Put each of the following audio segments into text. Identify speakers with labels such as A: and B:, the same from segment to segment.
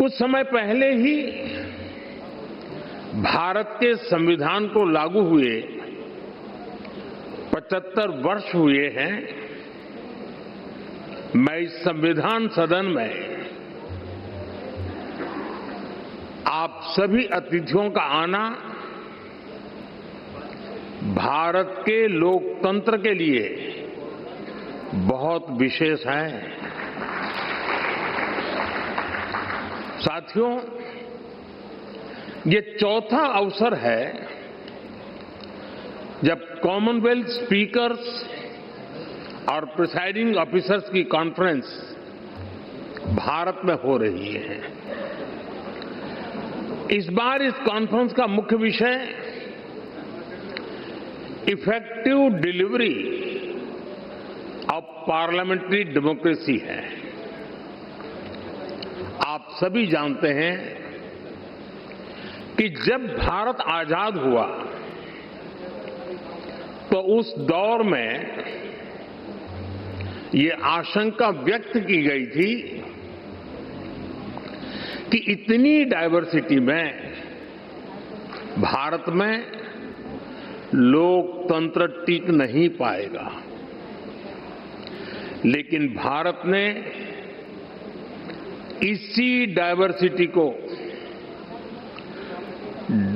A: कुछ समय पहले ही भारत के संविधान को लागू हुए 75 वर्ष हुए हैं। मैं इस संविधान सदन में आप सभी अतिथियों का आना भारत के लोकतंत्र के लिए बहुत विशेष है। साथियों, ये चौथा अवसर है जब कॉमनवेल्थ स्पीकर्स और प्रिसाइडिंग ऑफिसर्स की कॉन्फ्रेंस भारत में हो रही है। इस बार इस कॉन्फ्रेंस का मुख्य विषय effective delivery of parliamentary democracy है। आप सभी जानते हैं कि जब भारत आजाद हुआ तो उस दौर में ये आशंका व्यक्त की गई थी कि इतनी डाइवर्सिटी में भारत में लोकतंत्र टिक नहीं पाएगा। लेकिन भारत ने इसी डाइवर्सिटी को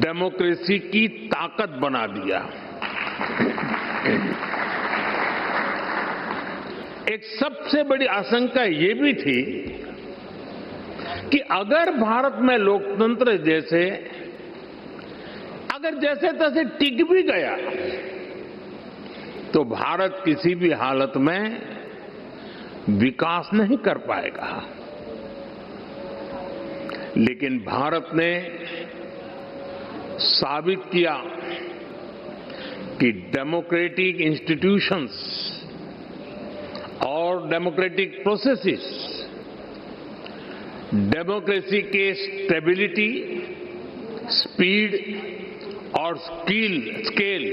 A: डेमोक्रेसी की ताकत बना दिया। एक सबसे बड़ी आशंका ये भी थी कि अगर भारत में लोकतंत्र अगर जैसे तैसे टिक भी गया तो भारत किसी भी हालत में विकास नहीं कर पाएगा। लेकिन भारत ने साबित किया कि डेमोक्रेटिक इंस्टीट्यूशंस और डेमोक्रेटिक प्रोसेसेस डेमोक्रेसी के स्टेबिलिटी, स्पीड और स्केल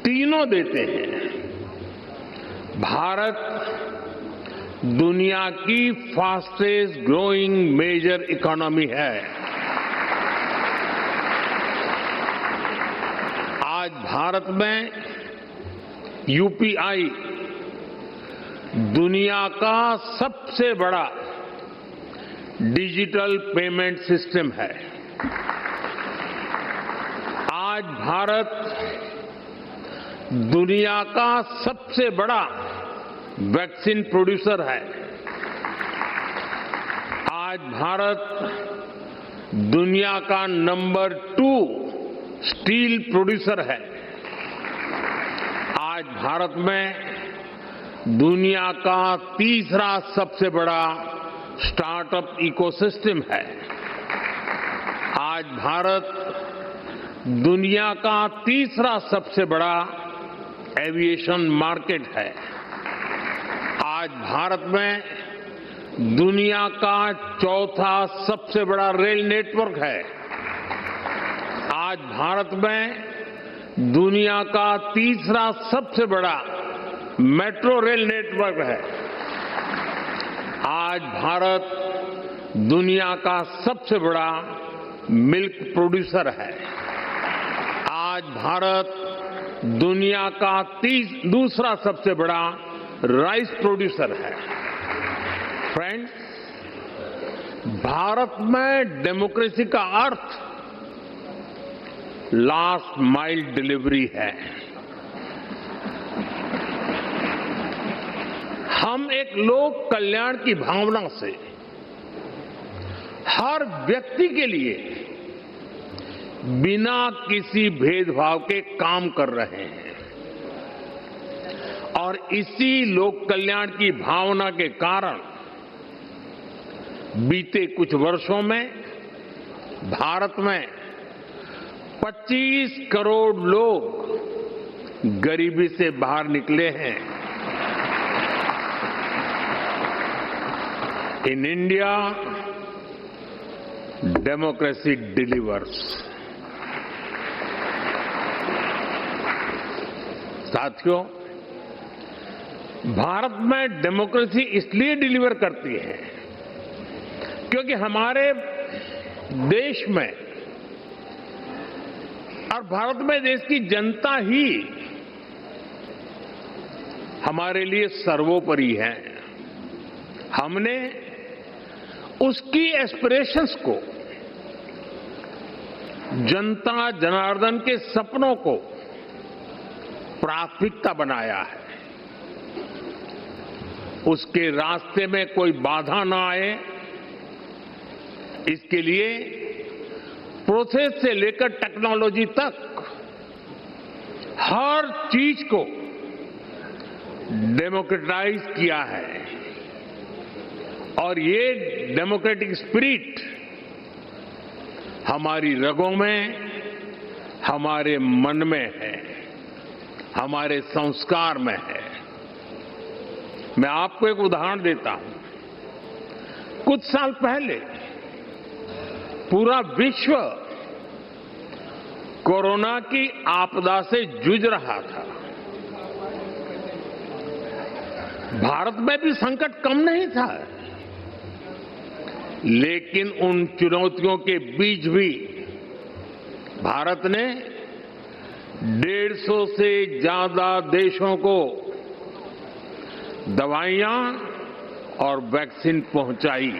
A: तीनों देते हैं। भारत दुनिया की फास्टेस्ट ग्रोइंग मेजर इकोनॉमी है। आज भारत में यूपीआई दुनिया का सबसे बड़ा डिजिटल पेमेंट सिस्टम है। आज भारत दुनिया का सबसे बड़ा वैक्सीन प्रोड्यूसर है। आज भारत दुनिया का नंबर 2 स्टील प्रोड्यूसर है। आज भारत में दुनिया का तीसरा सबसे बड़ा स्टार्टअप इकोसिस्टम है। आज भारत दुनिया का तीसरा सबसे बड़ा एविएशन मार्केट है। आज भारत में दुनिया का चौथा सबसे बड़ा रेल नेटवर्क है। आज भारत में दुनिया का तीसरा सबसे बड़ा मेट्रो रेल नेटवर्क है। आज भारत दुनिया का सबसे बड़ा मिल्क प्रोड्यूसर है। आज भारत दुनिया का दूसरा सबसे बड़ा राइस प्रोड्यूसर है। फ्रेंड्स, भारत में डेमोक्रेसी का अर्थ लास्ट माइल डिलीवरी है। हम एक लोक कल्याण की भावना से हर व्यक्ति के लिए बिना किसी भेदभाव के काम कर रहे हैं और इसी लोक कल्याण की भावना के कारण बीते कुछ वर्षों में भारत में 25 करोड़ लोग गरीबी से बाहर निकले हैं। In India democracy delivers. साथियों, भारत में डेमोक्रेसी इसलिए डिलीवर करती है क्योंकि हमारे देश में और भारत में देश की जनता ही हमारे लिए सर्वोपरि है। हमने उसकी एस्पिरेशंस को, जनता जनार्दन के सपनों को प्राथमिकता बनाया है। उसके रास्ते में कोई बाधा ना आए, इसके लिए प्रोसेस से लेकर टेक्नोलॉजी तक हर चीज को डेमोक्रेटाइज किया है। और ये डेमोक्रेटिक स्पिरिट हमारी रगों में, हमारे मन में है, हमारे संस्कार में है। मैं आपको एक उदाहरण देता हूं। कुछ साल पहले पूरा विश्व कोरोना की आपदा से जूझ रहा था। भारत में भी संकट कम नहीं था, लेकिन उन चुनौतियों के बीच भी भारत ने 150 से ज्यादा देशों को दवाइयां और वैक्सीन पहुंचाई।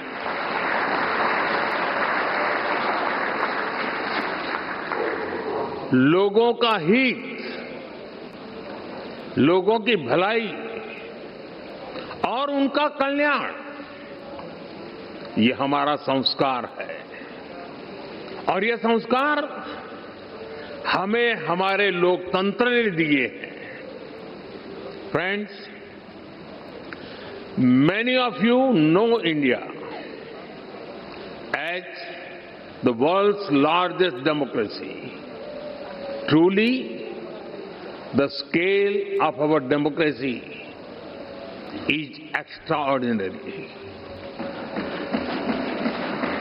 A: लोगों का हित, लोगों की भलाई और उनका कल्याण, ये हमारा संस्कार है। और ये संस्कार हमें हमारे लोकतंत्र ने दिए हैं। Friends, many of you know India as the world's largest democracy. Truly, the scale of our democracy is extraordinary.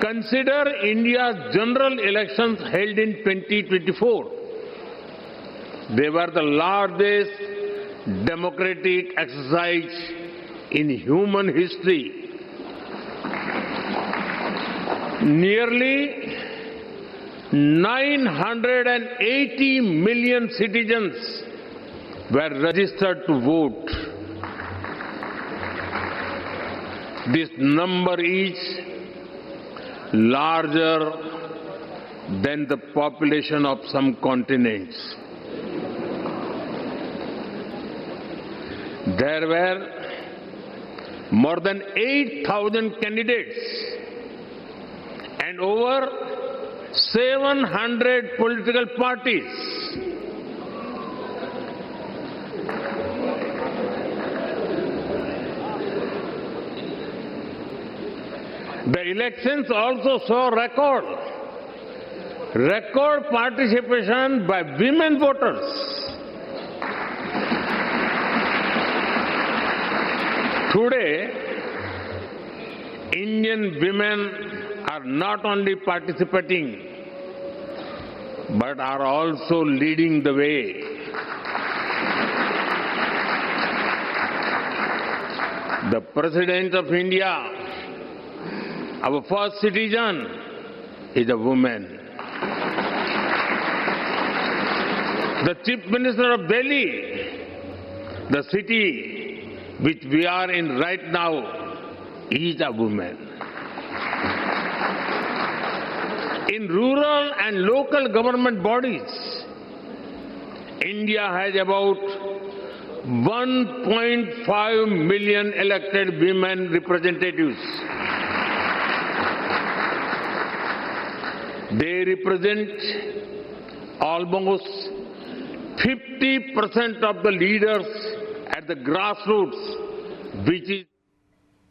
A: Consider India's general elections held in 2024. They were the largest democratic exercise in human history. Nearly 980 million citizens were registered to vote. This number is larger than the population of some continents. There were more than 8,000 candidates and over 700 political parties. The elections also saw record participation by women voters. Today, Indian women are not only participating, but are also leading the way. The President of India, our first citizen, is a woman. The Chief Minister of Delhi, the city which we are in right now, is a woman. In rural and local government bodies, India has about 1.5 million elected women representatives. They represent almost 50% of the leaders at the grassroots, which is